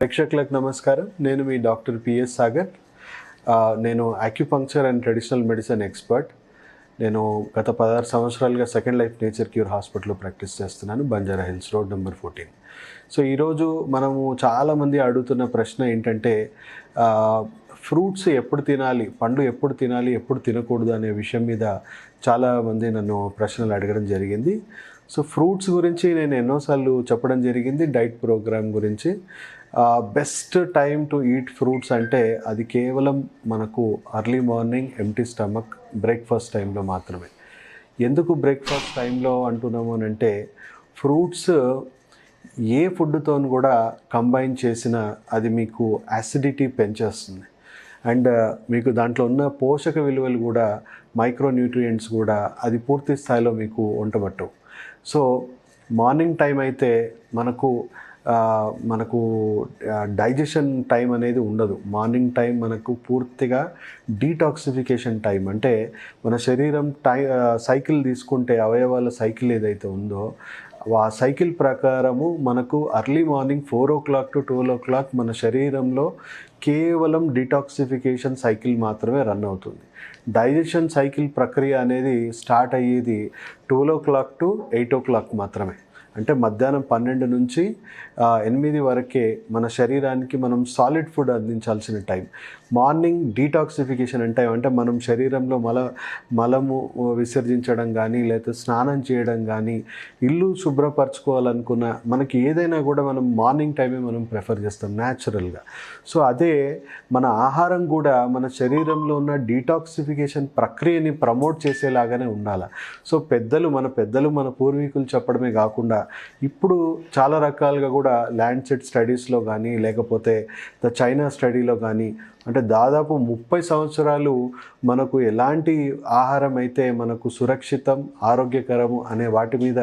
ప్రేక్షకులకు నమస్కారం. నేను మీ డాక్టర్ పిఎస్ సాగర్. నేను acupuncture and traditional medicine expert. నేను గత 16 సంవత్సరాలుగా సెకండ్ లైఫ్ నేచర్ క్యూర్ హాస్పిటల్లో ప్రాక్టీస్ చేస్తున్నాను, Banjara Hills road number 14. So ఈరోజు మనము చాలామంది అడుగుతున్న ప్రశ్న ఏంటంటే, ఫ్రూట్స్ ఎప్పుడు తినాలి, పండు ఎప్పుడు తినాలి, ఎప్పుడు తినకూడదు అనే విషయం మీద చాలామంది నన్ను ప్రశ్నలు అడగడం జరిగింది. సో ఫ్రూట్స్ గురించి నేను ఎన్నోసార్లు చెప్పడం జరిగింది, డైట్ ప్రోగ్రామ్ గురించి. Best time to eat fruits అంటే అది కేవలం మనకు early morning empty stomach breakfast టైంలో మాత్రమే. ఎందుకు బ్రేక్ఫాస్ట్ టైంలో అంటున్నాము అని అంటే, ఫ్రూట్స్ ఏ ఫుడ్తో కూడా కంబైన్ చేసినా అది మీకు యాసిడిటీ పెంచేస్తుంది. అండ్ మీకు దాంట్లో ఉన్న పోషక విలువలు కూడా, మైక్రోన్యూట్రియంట్స్ కూడా అది పూర్తి స్థాయిలో మీకు వంటబట్టవు. సో మార్నింగ్ టైం అయితే మనకు డైజెషన్ టైం అనేది ఉండదు. మార్నింగ్ టైం మనకు పూర్తిగా డీటాక్సిఫికేషన్ టైం. అంటే మన శరీరం సైకిల్ తీసుకుంటే, అవయవాల సైకిల్ ఏదైతే ఉందో ఆ సైకిల్ ప్రకారము మనకు early morning 4 o'clock to 12 o'clock మన శరీరంలో కేవలం డీటాక్సిఫికేషన్ సైకిల్ మాత్రమే రన్ అవుతుంది. డైజెషన్ సైకిల్ ప్రక్రియ అనేది స్టార్ట్ అయ్యేది 12 o'clock to 8 o'clock మాత్రమే. అంటే మధ్యాహ్నం 12 నుంచి 8 వరకే మన శరీరానికి మనం సాలిడ్ ఫుడ్ అందించాల్సిన టైం. మార్నింగ్ డీటాక్సిఫికేషన్ అంటే మనం శరీరంలో మలము విసర్జించడం కానీ, లేకపోతే స్నానం చేయడం కానీ, ఇల్లు శుభ్రపరచుకోవాలనుకున్న మనకి ఏదైనా కూడా మనం మార్నింగ్ టైమే మనం ప్రిఫర్ చేస్తాం న్యాచురల్గా. సో అదే మన ఆహారం కూడా మన శరీరంలో ఉన్న డీటాక్సిఫికేషన్ ప్రక్రియని ప్రమోట్ చేసేలాగానే ఉండాలి. సో మన పూర్వీకులు చెప్పడమే కాకుండా ఇప్పుడు చాలా రకాలుగా కూడా ల్యాండ్సెట్ స్టడీస్లో కానీ, లేకపోతే ద చైనా స్టడీలో కానీ, అంటే దాదాపు 30 సంవత్సరాలు మనకు ఎలాంటి ఆహారం అయితే మనకు సురక్షితం, ఆరోగ్యకరము అనే వాటి మీద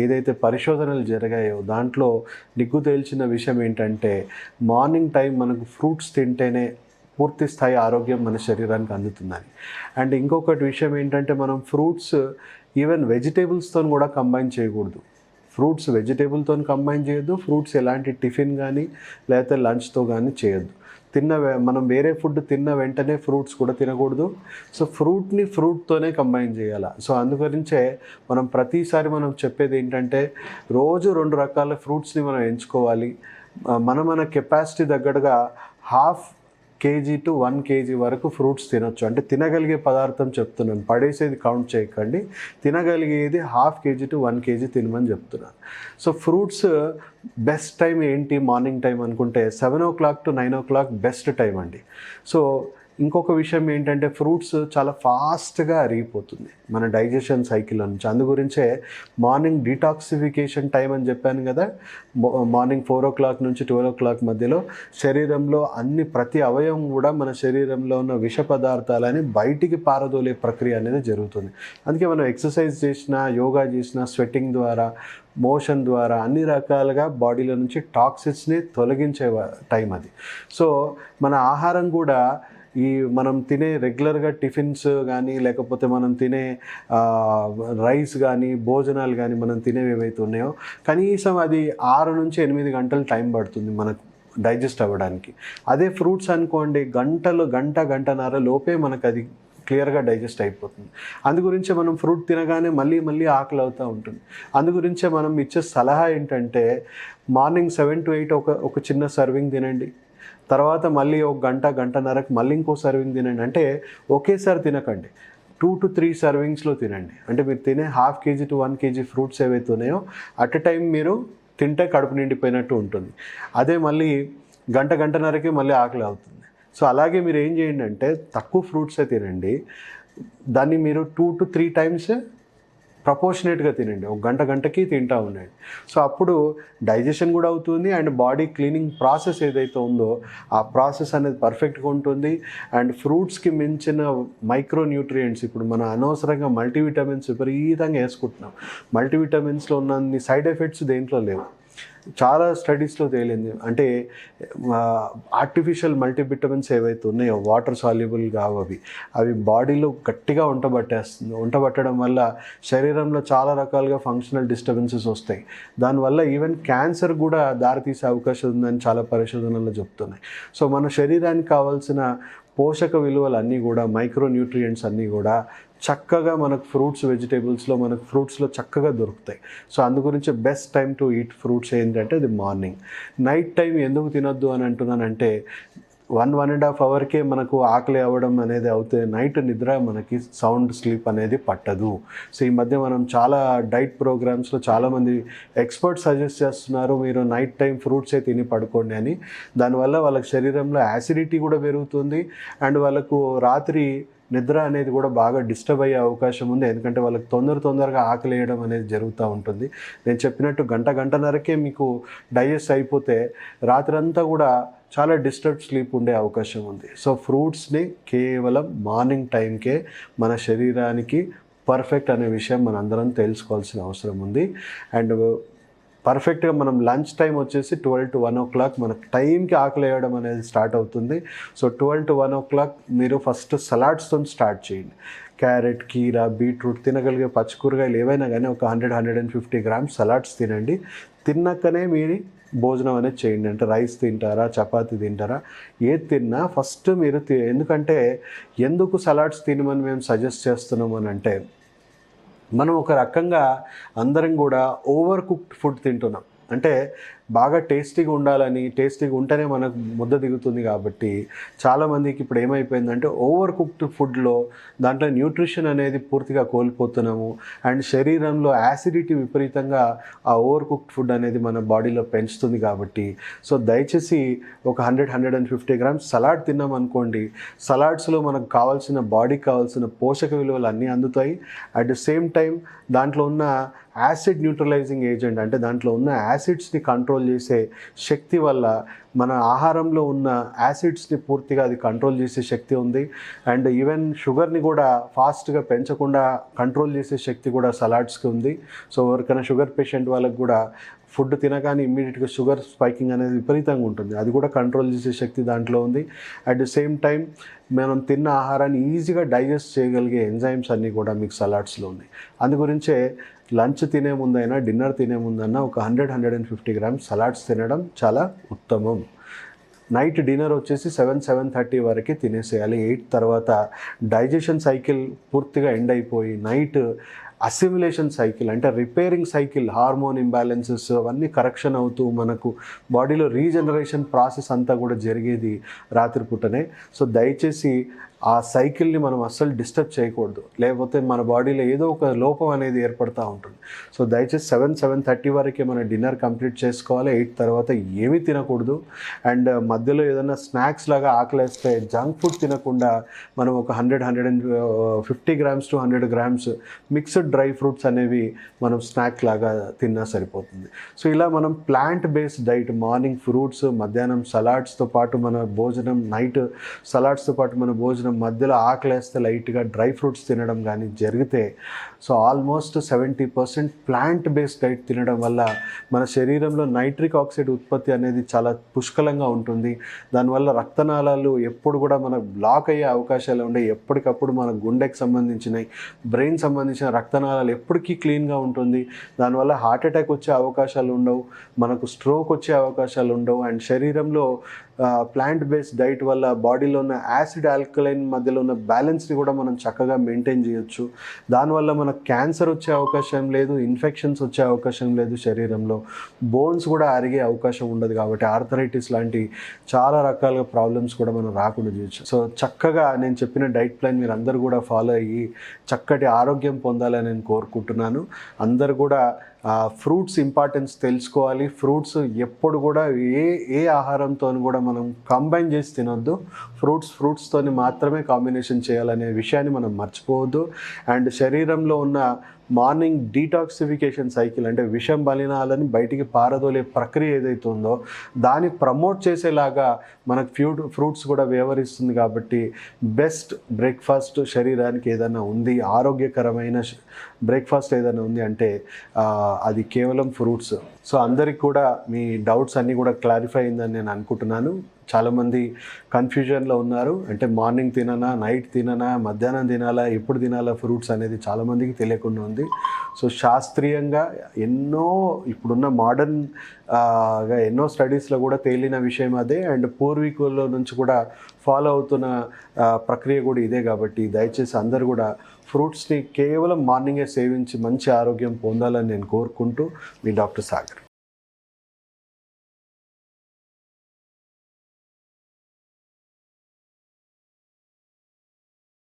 ఏదైతే పరిశోధనలు జరిగాయో దాంట్లో నిగ్గు తేల్చిన విషయం ఏంటంటే, మార్నింగ్ టైం మనకు ఫ్రూట్స్ తింటేనే పూర్తి స్థాయి ఆరోగ్యం మన శరీరానికి అందుతుందని. అండ్ ఇంకొకటి విషయం ఏంటంటే, మనం ఫ్రూట్స్ ఈవెన్ వెజిటేబుల్స్తో కూడా కంబైన్ చేయకూడదు. ఫ్రూట్స్ వెజిటేబుల్తో కంబైన్ చేయొద్దు. ఫ్రూట్స్ ఎలాంటి టిఫిన్ కానీ లేకపోతే లంచ్తో కానీ చేయొద్దు. మనం వేరే ఫుడ్ తిన్న వెంటనే ఫ్రూట్స్ కూడా తినకూడదు. సో ఫ్రూట్తోనే కంబైన్ చేయాలి. సో అందుగురించే మనం ప్రతిసారి మనం చెప్పేది ఏంటంటే, రోజు 2 రకాల ఫ్రూట్స్ని మనం ఎంచుకోవాలి. మన కెపాసిటీ తగ్గట్టుగా 1/2 kg to 1 kg వరకు ఫ్రూట్స్ తినొచ్చు. అంటే తినగలిగే పదార్థం చెప్తున్నాను, పడేసేది కౌంట్ చేయకండి. తినగలిగేది 1/2 kg to 1 kg తినమని చెప్తున్నాను. సో ఫ్రూట్స్ బెస్ట్ టైం ఏంటి మార్నింగ్ టైం అనుకుంటే 7 o'clock to 9 o'clock best time అండి. సో ఇంకొక విషయం ఏంటంటే, ఫ్రూట్స్ చాలా ఫాస్ట్గా అరిగిపోతుంది మన డైజెషన్ సైకిల్ నుంచి. అందుగురించే మార్నింగ్ డీటాక్సిఫికేషన్ టైం అని చెప్పాను కదా. మార్నింగ్ 4 o'clock నుంచి 12 o'clock మధ్యలో శరీరంలో ప్రతి అవయవం కూడా మన శరీరంలో ఉన్న విష పదార్థాలని బయటికి పారదోలే ప్రక్రియ అనేది జరుగుతుంది. అందుకే మనం ఎక్సర్సైజ్ చేసినా, యోగా చేసినా, స్వెట్టింగ్ ద్వారా, మోషన్ ద్వారా అన్ని రకాలుగా బాడీలో నుంచి టాక్సిన్స్ని తొలగించే టైం అది. సో మన ఆహారం కూడా మనం తినే రెగ్యులర్గా టిఫిన్స్ కానీ, లేకపోతే మనం తినే రైస్ కానీ, భోజనాలు కానీ, మనం తినేవి ఏవైతే ఉన్నాయో కనీసం అది 6 నుంచి 8 గంటలు టైం పడుతుంది మనకు డైజెస్ట్ అవ్వడానికి. అదే ఫ్రూట్స్ అనుకోండి, గంటన్నర లోపే మనకు అది క్లియర్గా డైజెస్ట్ అయిపోతుంది. అందుగురించే మనం ఫ్రూట్ తినగానే మళ్ళీ ఆకలి అవుతూ ఉంటుంది. అందుగురించే మనం ఇచ్చే సలహా ఏంటంటే, మార్నింగ్ 7 to 8 ఒక చిన్న సర్వింగ్ తినండి. తర్వాత మళ్ళీ గంటన్నరకు మళ్ళీ ఇంకో సర్వింగ్ తినండి. అంటే ఒకేసారి తినకండి, 2 to 3 సర్వింగ్స్లో తినండి. అంటే మీరు తినే 1/2 kg to 1 kg ఫ్రూట్స్ ఏవైతే ఉన్నాయో అట్ ఎ టైం మీరు తింటే కడుపు నిండిపోయినట్టు ఉంటుంది. అదే మళ్ళీ గంటన్నరకి మళ్ళీ ఆకలి అవుతుంది. సో అలాగే మీరు ఏం చేయండి అంటే, తక్కువ ఫ్రూట్సే తినండి. దాన్ని మీరు 2 to 3 times ప్రపోర్షనేట్గా తినండి. ఒక గంటకి తింటూ ఉండండి. సో అప్పుడు డైజెషన్ కూడా అవుతుంది అండ్ బాడీ క్లీనింగ్ ప్రాసెస్ ఏదైతే ఉందో ఆ ప్రాసెస్ అనేది పర్ఫెక్ట్గా ఉంటుంది. అండ్ ఫ్రూట్స్కి మించిన మైక్రోన్యూట్రియంట్స్, ఇప్పుడు మనం అనవసరంగా మల్టీవిటమిన్స్ విపరీతంగా వేసుకుంటున్నాం. మల్టీవిటమిన్స్లో ఉన్నన్ని సైడ్ ఎఫెక్ట్స్ దేంట్లో లేవు. చాలా స్టడీస్లో తేలింది. అంటే ఆర్టిఫిషియల్ మల్టీవిటమిన్స్ ఏవైతే ఉన్నాయో వాటర్ సాల్యుబుల్ కావు అవి బాడీలో గట్టిగా ఉంటబట్టడం వల్ల శరీరంలో చాలా రకాలుగా ఫంక్షనల్ డిస్టర్బెన్సెస్ వస్తాయి. దానివల్ల ఈవెన్ క్యాన్సర్ కూడా దారితీసే అవకాశం ఉందని చాలా పరిశోధనలు చెప్తున్నాయి. సో మన శరీరానికి కావాల్సిన పోషక విలువలు అన్నీ కూడా, మైక్రో న్యూట్రియంట్స్ అన్నీ కూడా చక్కగా మనకు ఫ్రూట్స్లో చక్కగా దొరుకుతాయి. సో అందు గురించి best time to eat fruits ఏంటంటే అది మార్నింగ్. నైట్ టైం ఎందుకు తినొద్దు అని అంటున్నానంటే 1.5 అవర్కే మనకు ఆకలి అవ్వడం అనేది అవుతే నైట్ నిద్ర మనకి సౌండ్ స్లీప్ అనేది పట్టదు. సో ఈ మధ్య మనం చాలా డైట్ ప్రోగ్రామ్స్లో చాలామంది ఎక్స్పర్ట్స్ సజెస్ట్ చేస్తున్నారు, మీరు నైట్ టైం ఫ్రూట్సే తిని పడుకోండి అని. దానివల్ల వాళ్ళకి శరీరంలో యాసిడిటీ కూడా పెరుగుతుంది అండ్ వాళ్ళకు రాత్రి నిద్ర అనేది కూడా బాగా డిస్టర్బ్ అయ్యే అవకాశం ఉంది. ఎందుకంటే వాళ్ళకి తొందరగా ఆకలి వేయడం అనేది జరుగుతూ ఉంటుంది. నేను చెప్పినట్టు గంటన్నరకే మీకు డైజెస్ట్ అయిపోతే రాత్రంతా కూడా చాలా డిస్టర్బ్ స్లీప్ ఉండే అవకాశం ఉంది. సో ఫ్రూట్స్ని కేవలం మార్నింగ్ టైంకే మన శరీరానికి పర్ఫెక్ట్ అనే విషయం మనందరం తెలుసుకోవాల్సిన అవసరం ఉంది. అండ్ పర్ఫెక్ట్గా మనం లంచ్ టైం వచ్చేసి 12 to 1 o'clock మనకు టైంకి ఆకలి వేయడం అనేది స్టార్ట్ అవుతుంది. సో 12 to 1 o'clock మీరు ఫస్ట్ సలాడ్స్తో స్టార్ట్ చేయండి. క్యారెట్, కీరా, బీట్రూట్, తినగలిగే పచ్చికూరగాయలు ఏవైనా కానీ ఒక 100-150 grams సలాడ్స్ తినండి. తిన్నాకనే మీరు భోజనం అనేది చేయండి. అంటే రైస్ తింటారా, చపాతీ తింటారా, ఏది తిన్నా ఫస్ట్ మీరు ఎందుకంటే ఎందుకు సలాడ్స్ తినమని మేము సజెస్ట్ చేస్తున్నాం అని అంటే, మనం ఒక రకంగా అందరం కూడా ఓవర్ కుక్డ్ ఫుడ్ తింటున్నాం. అంటే బాగా టేస్టీగా ఉంటేనే మనకు ముద్ద దిగుతుంది. కాబట్టి చాలామందికి ఇప్పుడు ఏమైపోయిందంటే ఓవర్ కుక్డ్ ఫుడ్లో దాంట్లో న్యూట్రిషన్ అనేది పూర్తిగా కోల్పోతున్నాము. అండ్ శరీరంలో యాసిడిటీ విపరీతంగా ఆ ఓవర్ కుక్డ్ ఫుడ్ అనేది మన బాడీలో పెంచుతుంది. కాబట్టి సో దయచేసి ఒక 100-150 grams సలాడ్ తిన్నాం అనుకోండి, సలాడ్స్లో మనకు బాడీకి కావాల్సిన పోషక విలువలు అన్నీ అందుతాయి. అట్ ద సేమ్ టైం దాంట్లో ఉన్న యాసిడ్ న్యూట్రలైజింగ్ ఏజెంట్, అంటే దాంట్లో ఉన్న యాసిడ్స్ని కంట్రోల్ చేసే శక్తి వల్ల మన ఆహారంలో ఉన్న యాసిడ్స్ని పూర్తిగా అది కంట్రోల్ చేసే శక్తి ఉంది. అండ్ ఈవెన్ షుగర్ని కూడా ఫాస్ట్గా పెంచకుండా కంట్రోల్ చేసే శక్తి కూడా సలాడ్స్కి ఉంది. సో ఎవరికైనా షుగర్ పేషెంట్ వాళ్ళకి కూడా ఫుడ్ తినగానే ఇమ్మీడియట్గా షుగర్ స్పైకింగ్ అనేది విపరీతంగా ఉంటుంది, అది కూడా కంట్రోల్ చేసే శక్తి దాంట్లో ఉంది. అట్ ది సేమ్ టైం మనం తిన్న ఆహారాన్ని ఈజీగా డైజెస్ట్ చేయగలిగే ఎంజైమ్స్ అన్నీ కూడా మీకు సలాడ్స్లో ఉన్నాయి. అందు గురించే లంచ్ తినే ముందైనా డిన్నర్ తినే ముందైనా ఒక 100-150 grams సలాడ్స్ తినడం చాలా ఉత్తమం. నైట్ డిన్నర్ వచ్చేసి 7-7:30 వరకు తినేసేయాలి. 8 తర్వాత డైజెషన్ సైకిల్ పూర్తిగా ఎండ్ అయిపోయి నైట్ అసిమిలేషన్ సైకిల్, అంటే రిపేరింగ్ సైకిల్, హార్మోన్ ఇంబ్యాలెన్సెస్ అవన్నీ కరెక్షన్ అవుతూ మనకు బాడీలో రీజనరేషన్ ప్రాసెస్ అంతా కూడా జరిగేది రాత్రిపూటనే. సో దయచేసి ఆ సైకిల్ని మనం అస్సలు డిస్టర్బ్ చేయకూడదు, లేకపోతే మన బాడీలో ఏదో ఒక లోపం అనేది ఏర్పడుతూ ఉంటుంది. సో దయచేసి 7-7:30 వరకే మన డిన్నర్ కంప్లీట్ చేసుకోవాలి. 8 తర్వాత ఏమీ తినకూడదు. అండ్ మధ్యలో ఏదైనా స్నాక్స్ లాగా ఆకలేస్తే జంక్ ఫుడ్ తినకుండా మనం ఒక 100-150 grams to 100 grams mixed dry fruits అనేవి మనం స్నాక్ లాగా తిన్నా సరిపోతుంది. సో ఇలా మనం plant based diet, morning fruits, మధ్యాహ్నం సలాడ్స్తో పాటు మన భోజనం, నైట్ సలాడ్స్తో పాటు మన భోజనం, మధ్యలో ఆకలేస్తే లైట్గా డ్రై ఫ్రూట్స్ తినడం కానీ జరిగితే so almost 70% plant based diet తినడం వల్ల మన శరీరంలో నైట్రిక్ ఆక్సైడ్ ఉత్పత్తి అనేది చాలా పుష్కలంగా ఉంటుంది. దానివల్ల రక్తనాళాలు ఎప్పుడు కూడా మన బ్లాక్ అయ్యే అవకాశాలు ఉండే, ఎప్పటికప్పుడు మన గుండెకి సంబంధించినవి, బ్రెయిన్ సంబంధించిన రక్తనాళాలు ఎప్పటికీ క్లీన్గా ఉంటుంది. దానివల్ల హార్ట్ అటాక్ వచ్చే అవకాశాలు ఉండవు, మనకు స్ట్రోక్ వచ్చే అవకాశాలు ఉండవు. అండ్ శరీరంలో ప్లాంట్ బేస్డ్ డైట్ వల్ల బాడీలో ఉన్న యాసిడ్ ఆల్కలైన్ మధ్యలో ఉన్న బ్యాలెన్స్ని కూడా మనం చక్కగా మెయింటైన్ చేయొచ్చు. దానివల్ల మనకు క్యాన్సర్ వచ్చే అవకాశం లేదు, ఇన్ఫెక్షన్స్ వచ్చే అవకాశం లేదు, శరీరంలో బోన్స్ కూడా అరిగే అవకాశం ఉండదు. కాబట్టి ఆర్థరైటిస్ లాంటి చాలా రకాల ప్రాబ్లమ్స్ కూడా మనం రాకుండా చేయొచ్చు. సో చక్కగా నేను చెప్పిన డైట్ ప్లాన్ మీరు అందరూ కూడా ఫాలో అయ్యి చక్కటి ఆరోగ్యం పొందాలని నేను కోరుకుంటున్నాను. అందరు కూడా ఫ్రూట్స్ ఇంపార్టెన్స్ తెలుసుకోవాలి. ఫ్రూట్స్ ఎప్పుడు కూడా ఏ ఆహారంతో కూడా మనం కంబైన్ చేసి తినొద్దు. ఫ్రూట్స్తోని మాత్రమే కాంబినేషన్ చేయాలనే విషయాన్ని మనం మర్చిపోవద్దు. అండ్ శరీరంలో ఉన్న మార్నింగ్ డీటాక్సిఫికేషన్ సైకిల్ అంటే విషం మలినాలని బయటికి పారదోలే ప్రక్రియ ఏదైతే ఉందో దాన్ని ప్రమోట్ చేసేలాగా మనకు ఫ్రూట్స్ కూడా వ్యవహరిస్తుంది. కాబట్టి బెస్ట్ బ్రేక్ఫాస్ట్ శరీరానికి ఏదైనా ఉంది, ఆరోగ్యకరమైన బ్రేక్ఫాస్ట్ ఏదైనా ఉంది అంటే అది కేవలం ఫ్రూట్స్. సో అందరికి కూడా మీ డౌట్స్ అన్నీ కూడా క్లారిఫై అయిందని నేను అనుకుంటున్నాను. చాలామంది కన్ఫ్యూజన్లో ఉన్నారు, అంటే మార్నింగ్ తిననా, నైట్ తిననా, మధ్యాహ్నం తినాలా, ఎప్పుడు తినాలా ఫ్రూట్స్ అనేది చాలామందికి తెలియకుండా ఉంది. సో శాస్త్రీయంగా ఇప్పుడున్న మోడర్న్గా ఎన్నో స్టడీస్లో కూడా తేలిన విషయం అదే, అండ్ పూర్వీకుల నుంచి కూడా ఫాలో అవుతున్న ప్రక్రియ కూడా ఇదే. కాబట్టి దయచేసి అందరూ కూడా ఫ్రూట్స్ని కేవలం మార్నింగే సేవించి మంచి ఆరోగ్యం పొందాలని నేను కోరుకుంటూ మీ డాక్టర్ సాగర్.